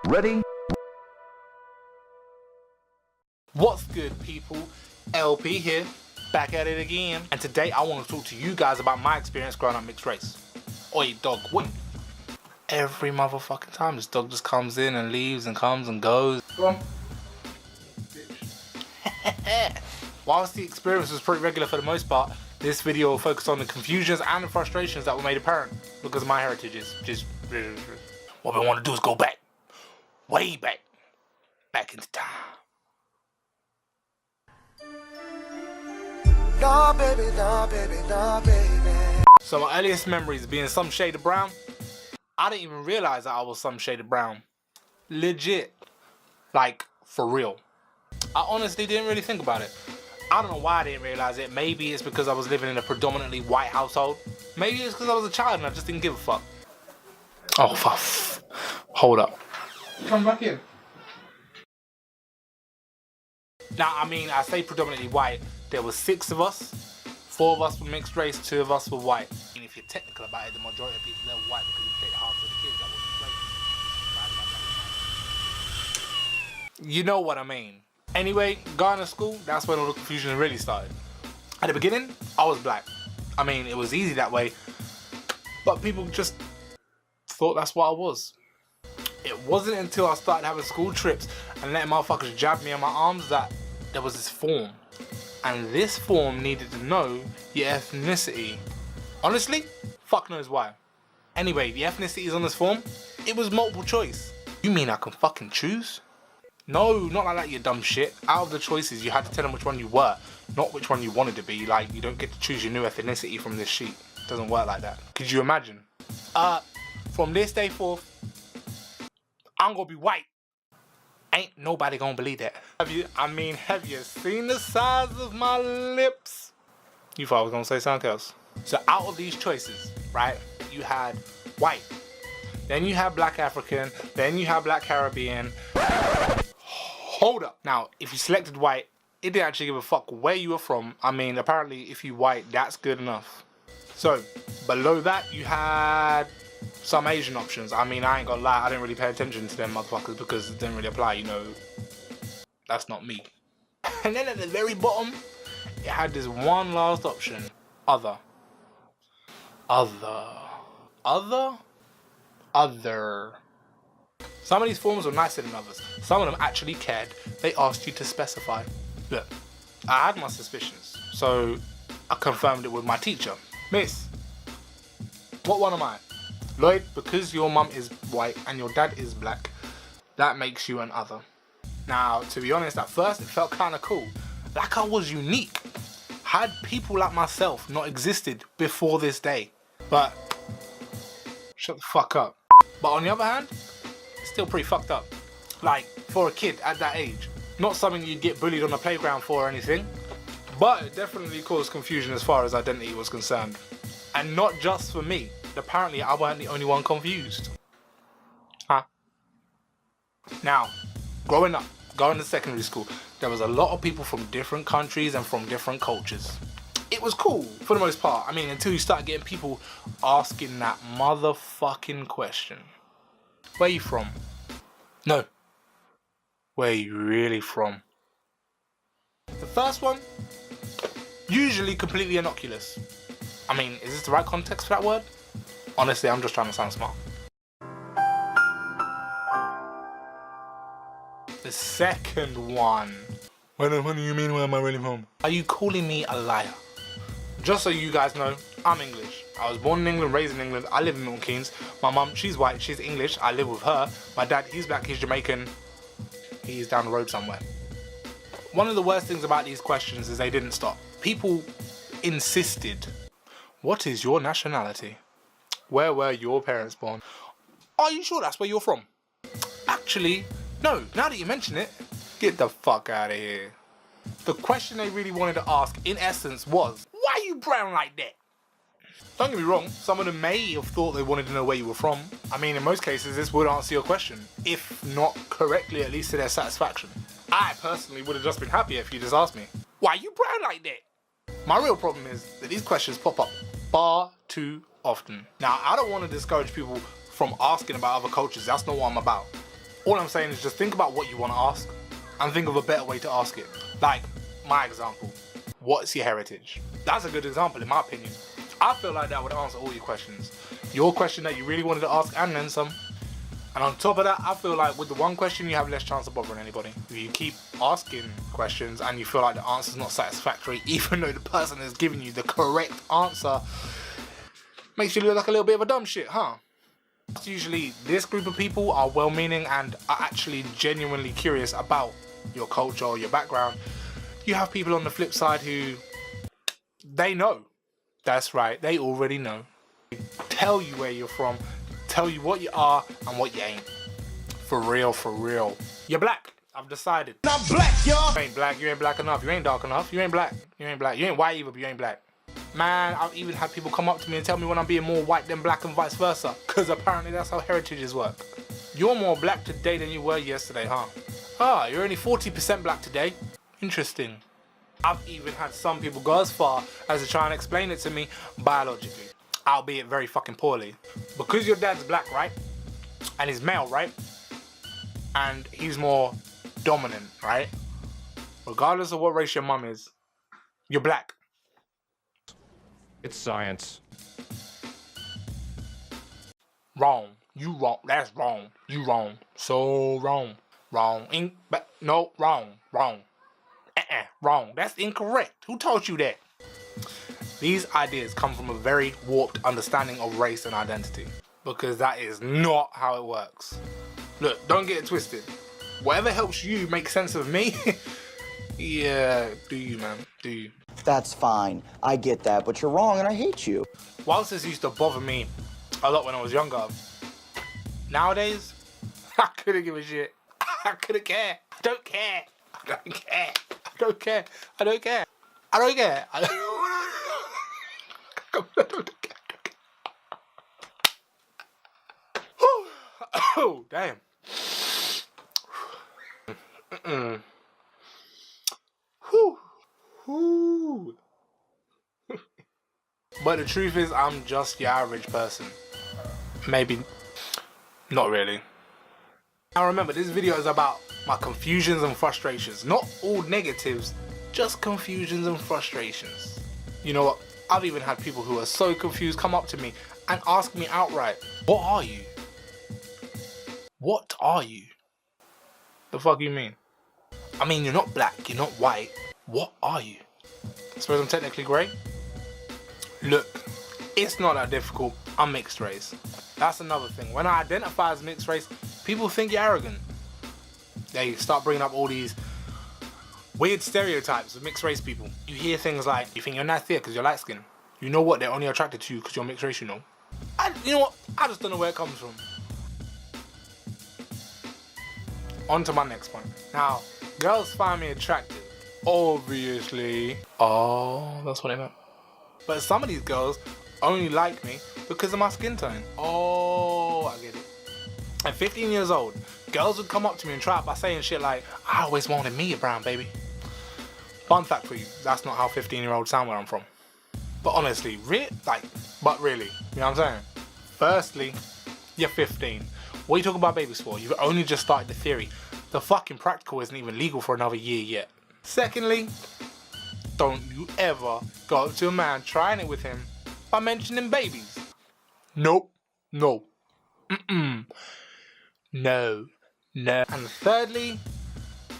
Ready? What's good, people? LP here, back at it again. And today I want to talk to you guys about my experience growing up mixed race. Oi, dog, what? Every motherfucking time this dog just comes in and leaves and comes and goes. Go on. Whilst the experience was pretty regular for the most part, this video will focus on the confusions and the frustrations that were made apparent because my heritage is just... What we want to do is go back, way back into time. No, baby, no, baby, no, baby. So my earliest memories being some shade of brown, I didn't even realize that I was some shade of brown. Legit. Like, for real. I honestly didn't really think about it. I don't know why I didn't realize it. Maybe it's because I was living in a predominantly white household. Maybe it's because I was a child and I just didn't give a fuck. Oh, fuck. Hold up. Come back in. Now, I mean, I say predominantly white. There were 6 of us. 4 of us were mixed race, 2 of us were white. And if you're technical about it, the majority of people, they're white because you played it hard for the kids that wasn't race. You know what I mean. Anyway, going to school, that's when all the confusion really started. At the beginning, I was black. I mean, it was easy that way. But people just thought that's what I was. It wasn't until I started having school trips and letting motherfuckers jab me on my arms that there was this form. And this form needed to know your ethnicity. Honestly, fuck knows why. Anyway, the ethnicities on this form, it was multiple choice. You mean I can fucking choose? No, not like that, you dumb shit. Out of the choices, you had to tell them which one you were, not which one you wanted to be. Like, you don't get to choose your new ethnicity from this sheet. It doesn't work like that. Could you imagine? From this day forth, I'm gonna be white. Ain't nobody gonna believe that. Have you seen the size of my lips? You thought I was gonna say something else. So out of these choices, right, you had white, then you had black African, then you had black Caribbean. Hold up. Now, if you selected white, it didn't actually give a fuck where you were from. I mean, apparently if you white, that's good enough. So, below that, you had some Asian options. I mean, I ain't gonna lie, I didn't really pay attention to them motherfuckers because it didn't really apply, you know. That's not me. And then at the very bottom, it had this one last option. Other. Some of these forms were nicer than others. Some of them actually cared. They asked you to specify. Look, I had my suspicions, so I confirmed it with my teacher. Miss, what one am I? Lloyd, because your mum is white and your dad is black, that makes you an other. Now, to be honest, at first it felt kind of cool. Like I was unique. Had people like myself not existed before this day. But, shut the fuck up. But on the other hand, it's still pretty fucked up. Like, for a kid at that age. Not something you'd get bullied on the playground for or anything. But it definitely caused confusion as far as identity was concerned. And not just for me. Apparently, I weren't the only one confused. Huh? Now, growing up, going to secondary school, there was a lot of people from different countries and from different cultures. It was cool, for the most part. I mean, until you start getting people asking that motherfucking question. Where you from? No. Where you really from? The first one, usually completely innocuous. I mean, is this the right context for that word? Honestly, I'm just trying to sound smart. The second one. What do you mean, where am I really from? Are you calling me a liar? Just so you guys know, I'm English. I was born in England, raised in England. I live in Milton Keynes. My mum, she's white, she's English. I live with her. My dad, he's black, he's Jamaican. He's down the road somewhere. One of the worst things about these questions is they didn't stop. People insisted. What is your nationality? Where were your parents born? Are you sure that's where you're from? Actually, no. Now that you mention it, get the fuck out of here. The question they really wanted to ask, in essence, was, why are you brown like that? Don't get me wrong, some of them may have thought they wanted to know where you were from. I mean, in most cases, this would answer your question. If not correctly, at least to their satisfaction. I personally would have just been happier if you just asked me, why are you brown like that? My real problem is that these questions pop up far too often. Now, I don't want to discourage people from asking about other cultures. That's not what I'm about. All I'm saying is just think about what you want to ask and think of a better way to ask it. Like my example, what's your heritage? That's a good example in my opinion. I feel like that would answer all your questions. Your question that you really wanted to ask and then some. And on top of that, I feel like with the one question, you have less chance of bothering anybody. If you keep asking questions and you feel like the answer's not satisfactory, even though the person is giving you the correct answer, makes you look like a little bit of a dumb shit, huh? Usually, this group of people are well-meaning and are actually genuinely curious about your culture or your background. You have people on the flip side who, they know. That's right, they already know. They tell you where you're from, tell you what you are and what you ain't. For real, for real. You're black. I've decided. I'm black, y'all. You ain't black, you ain't black enough, you ain't dark enough, you ain't black, you ain't black, you ain't white either, but you ain't black. Man, I've even had people come up to me and tell me when I'm being more white than black and vice versa, because apparently that's how heritages work. You're more black today than you were yesterday, huh? Ah, you're only 40% black today. Interesting. I've even had some people go as far as to try and explain it to me biologically, albeit very fucking poorly. Because your dad's black, right? And he's male, right? And he's more dominant, right? Regardless of what race your mum is, you're black. It's science. Wrong. You wrong. That's wrong. You wrong. So wrong. Wrong. No, wrong. Wrong. Wrong. That's incorrect. Who taught you that? These ideas come from a very warped understanding of race and identity. Because that is not how it works. Look, don't get it twisted. Whatever helps you make sense of me, yeah, do you, man. Do you. That's fine. I get that, but you're wrong and I hate you. Whilst this used to bother me a lot when I was younger, nowadays, I couldn't give a shit. I couldn't care. I don't care. I don't care. I don't care. I don't care. I don't care. I don't care. Oh, damn. Whew. Whew. But the truth is, I'm just your average person. Maybe. Not really. Now remember, this video is about my confusions and frustrations. Not all negatives, just confusions and frustrations. You know what? I've even had people who are so confused come up to me and ask me outright, what are you? What are you? The fuck you mean? I mean, you're not black, you're not white. What are you? I suppose I'm technically grey? Look, it's not that difficult. I'm mixed race. That's another thing. When I identify as mixed race, people think you're arrogant. They start bringing up all these weird stereotypes of mixed race people. You hear things like, you think you're nice here because you're light skinned. You know what? They're only attracted to you because you're mixed race, you know. You know what? I just don't know where it comes from. On to my next point. Now, girls find me attractive. Obviously. Oh, that's what I meant. But some of these girls only like me because of my skin tone. Oh, I get it. At 15 years old, girls would come up to me and try it by saying shit like, I always wanted me a brown baby. Fun fact for you, that's not how 15-year-olds sound where I'm from. But honestly, really? You know what I'm saying? Firstly, you're 15. What are you talking about babies for? You've only just started the theory. The fucking practical isn't even legal for another year yet. Secondly, don't you ever go up to a man trying it with him by mentioning babies. Nope. No. No. And thirdly,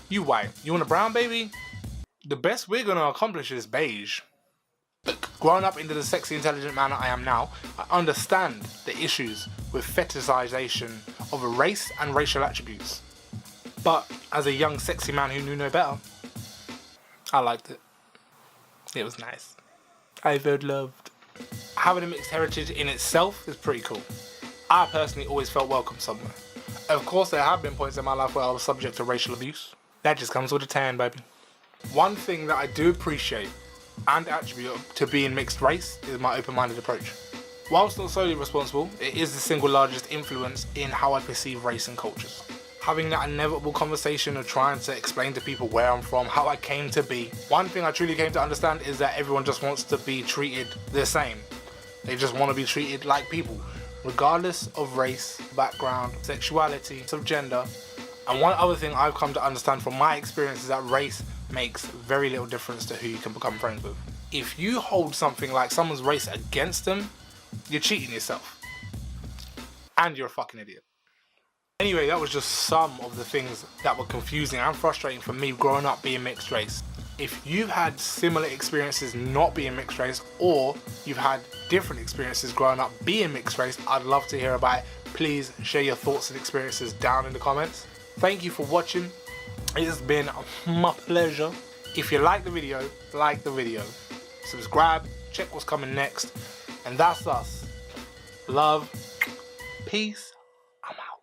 you white. You want a brown baby? The best we're gonna accomplish is beige. Look, growing up into the sexy, intelligent man I am now, I understand the issues with fetishization of a race and racial attributes. But as a young, sexy man who knew no better, I liked it. It was nice. I felt loved. Having a mixed heritage in itself is pretty cool. I personally always felt welcome somewhere. Of course, there have been points in my life where I was subject to racial abuse. That just comes with a tan, baby. One thing that I do appreciate and attribute to being mixed race is my open-minded approach. Whilst not solely responsible, it is the single largest influence in how I perceive race and cultures. Having that inevitable conversation of trying to explain to people where I'm from, how I came to be. One thing I truly came to understand is that everyone just wants to be treated the same. They just want to be treated like people, regardless of race, background, sexuality, of gender. And one other thing I've come to understand from my experience is that race makes very little difference to who you can become friends with. If you hold something like someone's race against them, you're cheating yourself. And you're a fucking idiot. Anyway, that was just some of the things that were confusing and frustrating for me growing up being mixed race. If you've had similar experiences not being mixed race, or you've had different experiences growing up being mixed race, I'd love to hear about it. Please share your thoughts and experiences down in the comments. Thank you for watching. It has been my pleasure. If you like the video, like the video. Subscribe, check what's coming next. And that's us. Love, peace, I'm out.